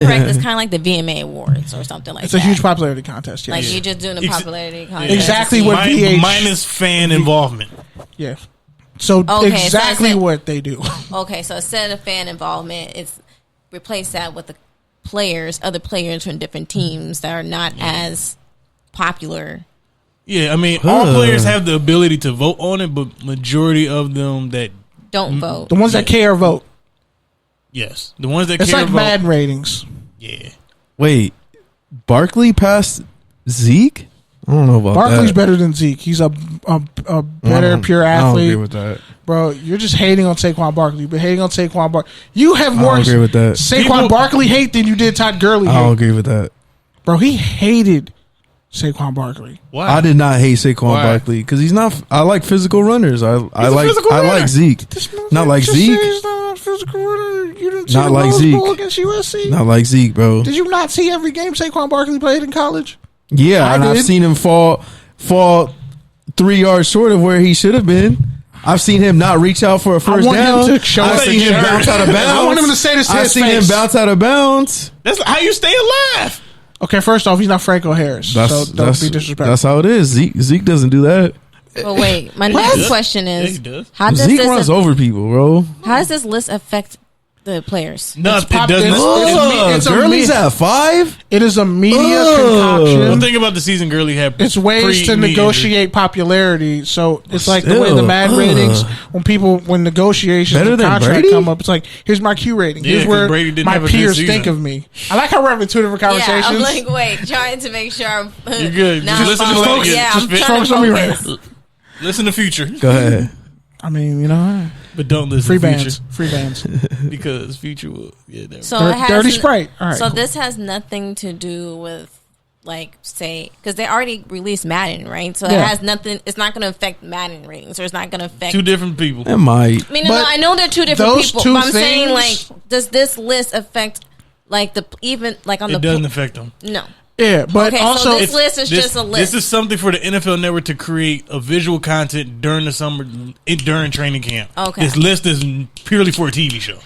correct. It's kind of like the VMA Awards or something like that. It's a huge popularity contest. Yes. Like you're just doing the popularity contest. Exactly what VH minus fan involvement. Yeah. So exactly what they do. Okay, so instead of fan involvement, it's replace that with the other players from different teams that are not as popular. Yeah, I mean, all players have the ability to vote on it, but majority of them that don't vote. The ones that care vote. Yes, the ones that it's care like vote. Mad ratings. Yeah. Wait, Barkley passed Zeke? I don't know about Barkley's that. better than Zeke. He's a better pure athlete. I don't agree with that. Bro, you're just hating on Saquon Barkley. You've been hating on Saquon Barkley. You have more agree with that. Saquon Barkley hate than you did Todd Gurley hate. I don't agree with that. Bro, he hated Saquon Barkley. Why? I did not hate Saquon Barkley because he's not. I like physical runners. I like Zeke. Not like Zeke. He's not a physical runner. You didn't see Not the like Rose Zeke. Bowl against USC. Not like Zeke, bro. Did you not see every game Saquon Barkley played in college? Yeah, and I've seen him fall 3 yards short of where he should have been. I've seen him not reach out for a first down. Him to show I've seen him bounce out of bounds. I want him to say this to his face. I've seen him bounce out of bounds. That's how you stay alive. Okay, first off, he's not Franco Harris, so don't be disrespectful. That's how it is. Zeke doesn't do that. But wait, my next question is: how does Zeke runs over people, bro? How does this list affect the players? No, it doesn't. Gurley's at 5. It is a media concoction. One thing about the season Gurley had. It's ways to negotiate popularity. So it's like the way the Mad ratings when negotiations and contract come up. It's like, here's my Q rating. Here's where my peers think of me. I like how we're having two different conversations. Yeah, I'm like, wait, trying to make sure I'm. You're good. Not Listen to focused. Yeah, I'm trying to focus. Listen to Future. Go ahead. I mean, you know, but don't listen free to bands, Future. free bands, because Future will. Yeah, so dirty Sprite. All right, so this has nothing to do with, like, say, because they already released Madden, right? So it has nothing. It's not going to affect Madden ratings, or it's not going to affect two different people. It might. I mean, no, I know they're two different people, but I'm saying, like, does this list affect, like, on the? It doesn't affect them. No. Yeah, but okay, also so this list is just a list. This is something for the NFL Network to create a visual content during the summer, during training camp. Okay, this list is purely for a TV show.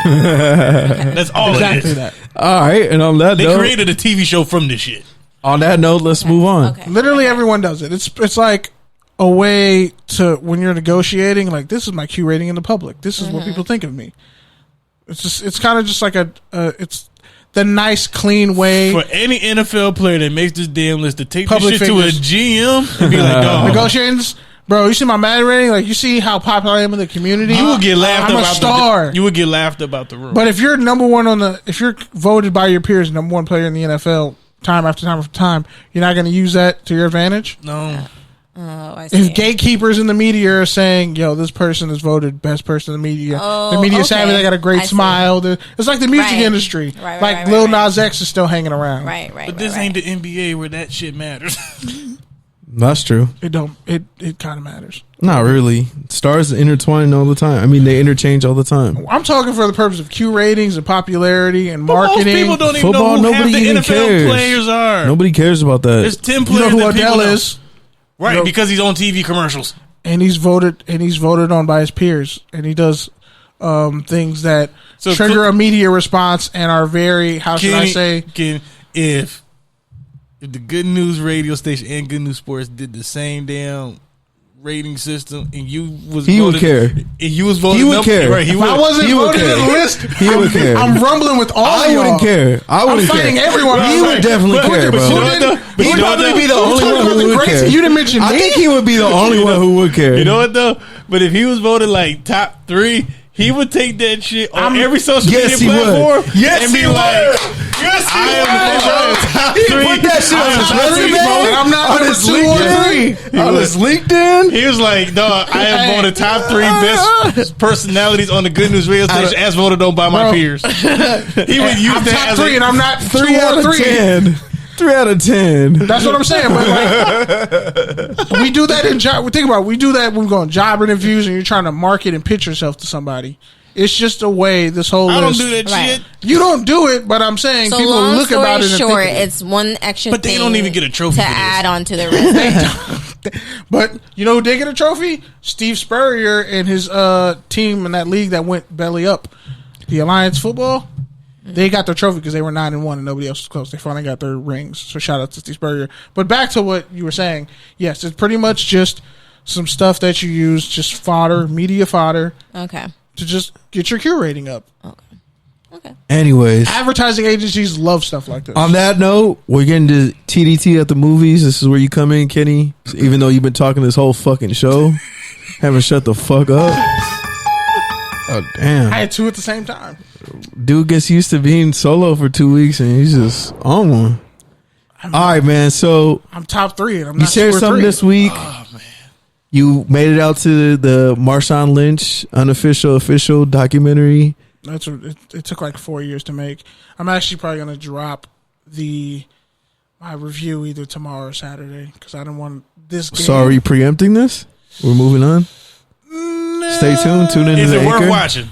That's all exactly it is. That. All right, and on that they note, created a TV show from this shit. On that note, let's move on. Okay. Literally everyone does it. It's like a way to, when you're negotiating, like, this is my Q rating in the public. This is what people think of me. It's kind of just like it's the nice, clean way for any NFL player that makes this damn list to take public this shit figures to a GM and be like, dog. Negotiations, bro. You see my Madden rating? Like, you see how popular I am in the community? You will get laughed I'm about. a star. You would get laughed about the room. But if you're number one if you're voted by your peers number one player in the NFL time after time after time, you're not going to use that to your advantage? No. Oh, I see. If gatekeepers in the media are saying, "Yo, this person is voted best person in the media," the media savvy, they got a great smile. It's like the music industry. Like Lil Nas X is still hanging around. Right. But this ain't the NBA where that shit matters. That's true. It don't. It kind of matters. Not really. Stars intertwine all the time. I mean, they interchange all the time. I'm talking for the purpose of Q ratings and popularity and marketing. Most people don't even know who half the NFL players are. Nobody cares about that. There's 10 players. You know who Odell is? Right, because he's on TV commercials. And he's voted on by his peers. And he does things that trigger a media response and are very, if the Good News radio station and Good News Sports did the same damn rating system and you was he would care. And you was voting, he would care. Right, if I wasn't voted in the list, he would care. I'm rumbling with all of y'all. I wouldn't care. I'm fighting everyone. He would definitely care, bro. He would probably be the only one who would care. You didn't mention me. I think he would be the only one who would care. You know what though? But if he was voted like top 3, he would take that shit on every social media platform. Yes, and be like, yes, he put that shit on his resume. I'm not on his LinkedIn. On his LinkedIn. He was like, dog, I have voted top 3 best personalities on the Good News radio station as voted on by my peers. He would use I'm that top as 3 and I'm not 3 out of 10. 3 out of 10. That's what I'm saying. But like, we do that in job. Think about it. We do that when we go on job interviews and you're trying to market and pitch yourself to somebody. It's just a way. This whole I list. don't do that shit. You don't do it, but I'm saying so people long look story about it. And short, think it's one extra. But they don't even get a trophy to for this. add onto their resume. But you know who did get a trophy? Steve Spurrier and his team in that league that went belly up. the Alliance football, they got their trophy because they were 9-1 and nobody else was close. They finally got their rings. So shout out to Steve Spurrier. But back to what you were saying. Yes, it's pretty much just some stuff that you use, just fodder, media fodder. Okay. To just get your Q rating up. Okay. Anyways, advertising agencies love stuff like this. On that note, we're getting to TDT at the movies. This is where you come in, Kenny. Even though you've been talking this whole fucking show, haven't shut the fuck up. Oh damn! I had two at the same time. Dude gets used to being solo for 2 weeks and he's just on one. All right, man. So I'm top 3 and I'm you not shared something 3. this week. Oh man, you made it out to the Marshawn Lynch official documentary. It took like 4 years to make. I'm actually probably gonna drop my review either tomorrow or Saturday because I don't want this game. So are you preempting this? We're moving on. Stay tuned. Tune in. Is it worth watching?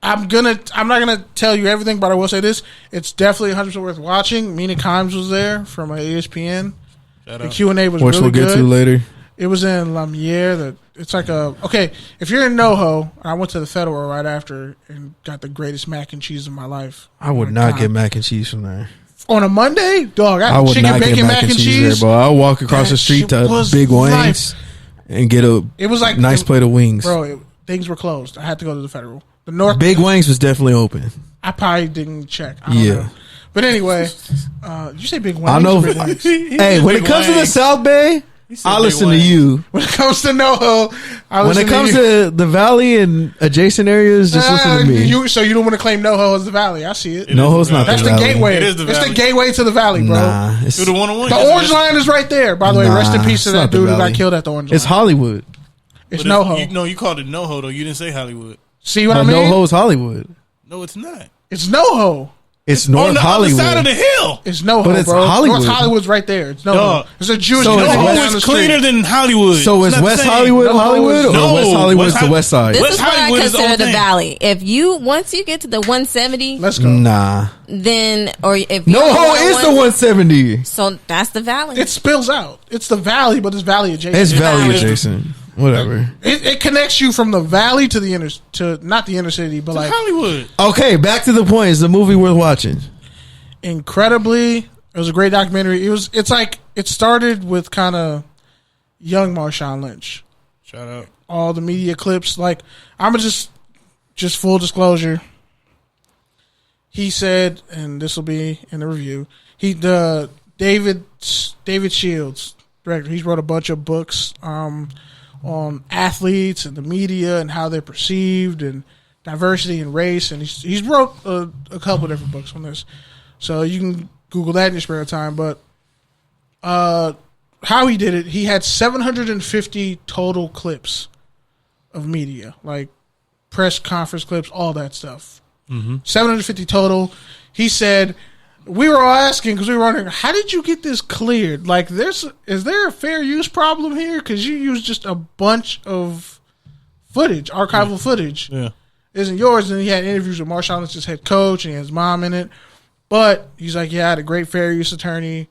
I'm not gonna tell you everything, but I will say this: it's definitely 100% worth watching. Mina Kimes was there from ESPN. The Q&A was which really we'll get good. to later. It was in Lumiere. It's like if you're in NoHo, I went to the Federal right after and got the greatest mac and cheese of my life. I would not get mac and cheese from there. On a Monday, dog, I would chicken not bacon get mac and cheese. there, bro. I'll walk across the street to Big Wings and get a nice plate of wings. Bro, things were closed. I had to go to the Federal. The North Big Wings was definitely open. I probably didn't check. I don't know. But anyway, did you say Big Wings? I know. Big Wings? Hey, when it comes to the South Bay, I listen to you. When it comes to NoHo, when it comes to the Valley and adjacent areas, just listen to me. So you don't want to claim NoHo as the Valley? I see it. NoHo's not That's the the Valley. gateway. It is the It's Valley. the gateway to the Valley, bro. Nah, it's The one-on-one. The Orange Line is right there. By the way, rest in peace to it's that not the dude who Valley. got killed at the Orange Line. It's Hollywood. It's NoHo. You called it NoHo though. You didn't say Hollywood. See what I mean? NoHo's Hollywood. No, it's not. It's NoHo. It's On North the Hollywood. other side of the hill. It's NoHo, But it's bro. Hollywood. North Hollywood's right there. It's NoHo. Dog. It's a Jewish So neighborhood it's down NoHo the is street. cleaner than Hollywood. So is It's not West the same. Hollywood No, Hollywood, or no. West Hollywood's West the West side? This West is what I Hollywood is the consider whole the thing. Valley. Once you get to the 170, Let's go. Nah. then or if you NoHo is the 170. So that's the Valley. It spills out. It's the Valley, but it's Valley adjacent. It's Valley Valley. adjacent. Whatever. It connects you from the Valley to not the inner city, but like Hollywood. Okay, back to the point. Is the movie worth watching? incredibly. It was a great documentary. It's like it started with kind of young Marshawn Lynch. Shout out. All the media clips. Like I'm gonna just full disclosure. He said, and this will be in the review. David Shields, director. He's wrote a bunch of books on athletes and the media and how they're perceived and diversity and race. And he's wrote a couple of different books on this. So you can Google that in your spare time. But how he did it, he had 750 total clips of media, like press conference clips, all that stuff. 750 total. He said, we were all asking because we were wondering, how did you get this cleared? Like, is there a fair use problem here? Because you use just a bunch of footage, archival footage. Yeah. Isn't yours. And he had interviews with Marshawn Lynch's head coach and he had his mom in it. But he's like, yeah, I had a great fair use attorney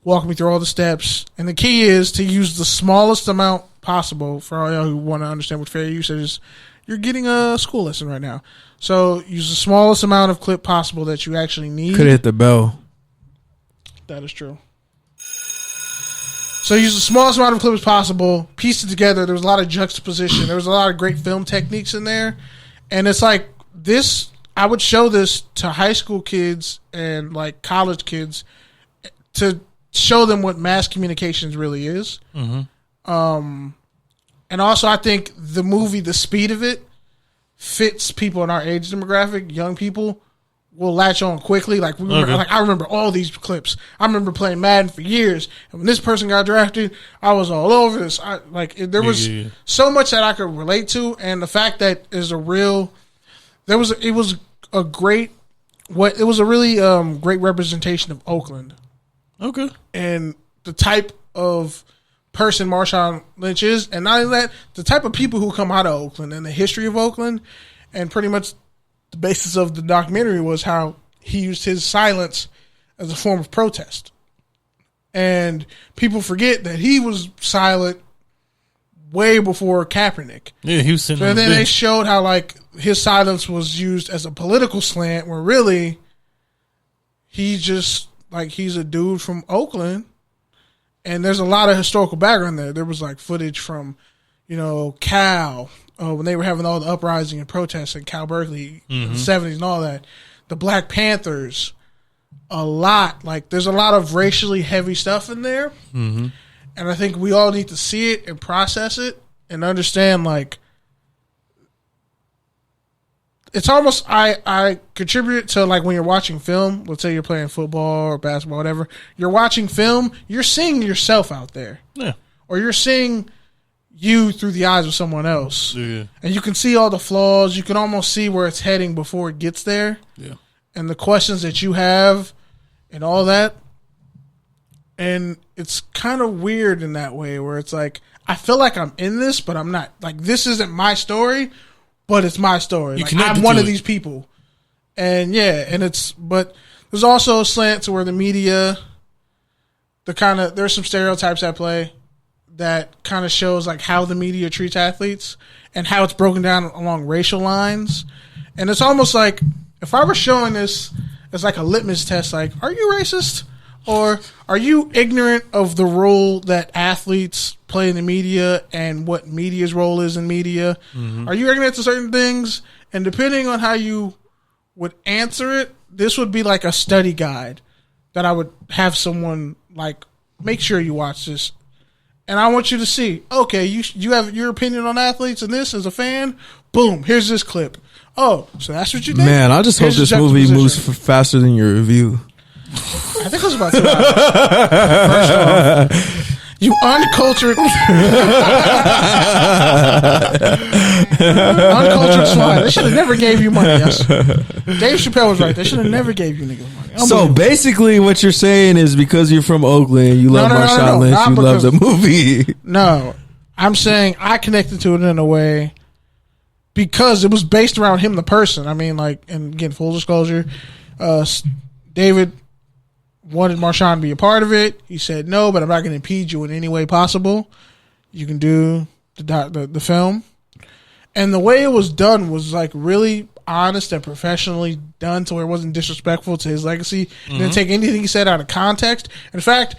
walking me through all the steps. And the key is to use the smallest amount possible. For all y'all who want to understand what fair use is, you're getting a school lesson right now. So use the smallest amount of clip possible that you actually need. Could hit the bell. That is true. So use the smallest amount of clip as possible, piece it together. There was a lot of juxtaposition. There was a lot of great film techniques in there. And it's like this, I would show this to high school kids and like college kids to show them what mass communications really is. And also I think the movie, the speed of it, fits people in our age demographic. Young people will latch on quickly. Like I remember all these clips. I remember playing Madden for years, and when this person got drafted, I was all over this. There was so much that I could relate to, and the fact that is a real. It was a really great representation of Oakland. Okay. And the type of person Marshawn Lynch is, and not only that, the type of people who come out of Oakland and the history of Oakland, and pretty much the basis of the documentary was how he used his silence as a form of protest. And people forget that he was silent way before Kaepernick. Yeah, he was sitting on the then they bench. showed how like his silence was used as a political slant, where really he's just like he's a dude from Oakland, and there's a lot of historical background there. There was like footage from, Cal when they were having all the uprising and protests in Cal Berkeley in the 70s and all that. The Black Panthers, a lot. Like there's a lot of racially heavy stuff in there, and I think we all need to see it and process it and understand like. It's almost I contribute to like when you're watching film. Let's say you're playing football or basketball, whatever. You're watching film. You're seeing yourself out there, or you're seeing you through the eyes of someone else, and you can see all the flaws. You can almost see where it's heading before it gets there, and the questions that you have, and all that. And it's kind of weird in that way, where it's like I feel like I'm in this, but I'm not. Like this isn't my story. But it's my story. Like, I'm one of these people. And but there's also a slant to where the media, there's some stereotypes at play that kind of shows like how the media treats athletes and how it's broken down along racial lines. And it's almost like if I were showing this as like a litmus test, like, are you racist? Or are you ignorant of the role that athletes play in the media and what media's role is in media? Are you ignorant to certain things? And depending on how you would answer it, this would be like a study guide that I would have someone like, make sure you watch this. And I want you to see, okay, you have your opinion on athletes and this as a fan. Boom, here's this clip. Oh, so that's what you think? Man, I just hope this movie moves faster than your review. I think it was about 2 hours. First off, you uncultured swine. They should have never gave you money. Yes. Dave Chappelle was right. They should have never gave you niggas money. So basically what you're saying is because you're from Oakland, you love Marshawn Lynch, you love the movie. No. I'm saying I connected to it in a way because it was based around him, the person. I mean, like, and again, full disclosure, David wanted Marshawn to be a part of it. He said no, but I'm not going to impede you in any way possible. You can do the film. And the way it was done was like really honest and professionally done to where it wasn't disrespectful to his legacy. Didn't take anything he said out of context. In fact,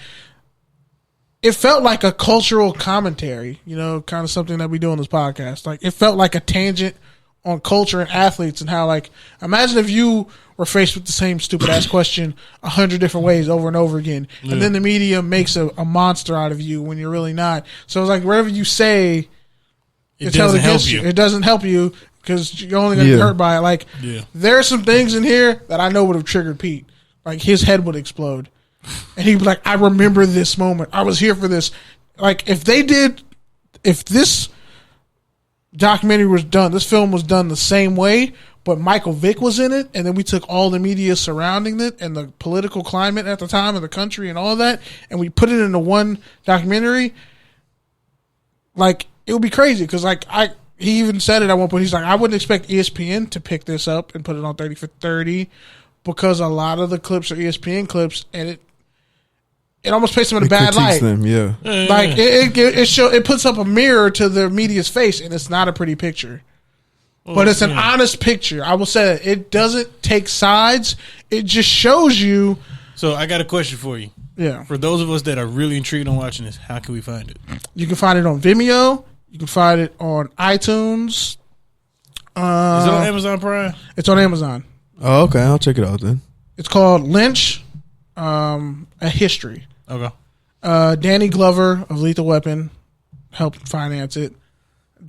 it felt like a cultural commentary, kind of something that we do on this podcast. Like it felt like a tangent on culture and athletes and how, like, imagine if you were faced with the same stupid ass question 100 different ways over and over again, and then the media makes a monster out of you when you're really not. So it's like whatever you say, it doesn't help you. It doesn't help you because you're only going to be hurt by it. Like, there are some things in here that I know would have triggered Pete. Like his head would explode, and he'd be like, "I remember this moment. I was here for this." Like if this documentary was done, this film was done the same way, but Michael Vick was in it, and then we took all the media surrounding it and the political climate at the time of the country and all that, and we put it into one documentary. Like it would be crazy because he even said it at one point. He's like, I wouldn't expect ESPN to pick this up and put it on 30 for 30 because a lot of the clips are ESPN clips, and it almost paints them in a bad light. Them, yeah. Like it puts up a mirror to the media's face, and it's not a pretty picture. But it's an honest picture. I will say that it doesn't take sides. It just shows you. So I got a question for you. Yeah. For those of us that are really intrigued on watching this, how can we find it? You can find it on Vimeo. You can find it on iTunes. Is it on Amazon Prime? It's on Amazon. Oh, okay. I'll check it out then. It's called Lynch, A History. Okay. Danny Glover of Lethal Weapon helped finance it.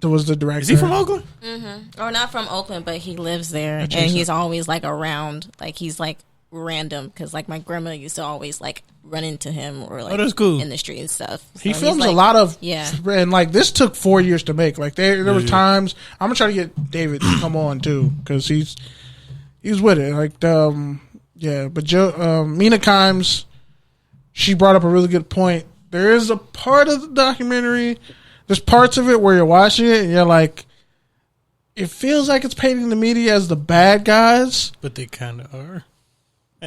Was the director. Is he from Oakland? Mm-hmm. Or not from Oakland, but he lives there, and he's always like around. Like he's like random because like my grandma used to always like run into him or like that's cool. in the street and stuff. So he films a lot of and like this took 4 years to make. Like there was times I'm gonna try to get David to come on too because he's with it. Like but Mina Kimes, she brought up a really good point. There is a part of the documentary. There's parts of it where you're watching it and you're like, it feels like it's painting the media as the bad guys, but they kind of are.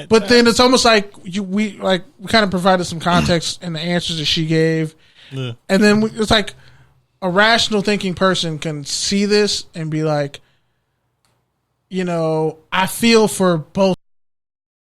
But then it's almost like we kind of provided some context in the answers that she gave, and then it's like a rational thinking person can see this and be like, I feel for both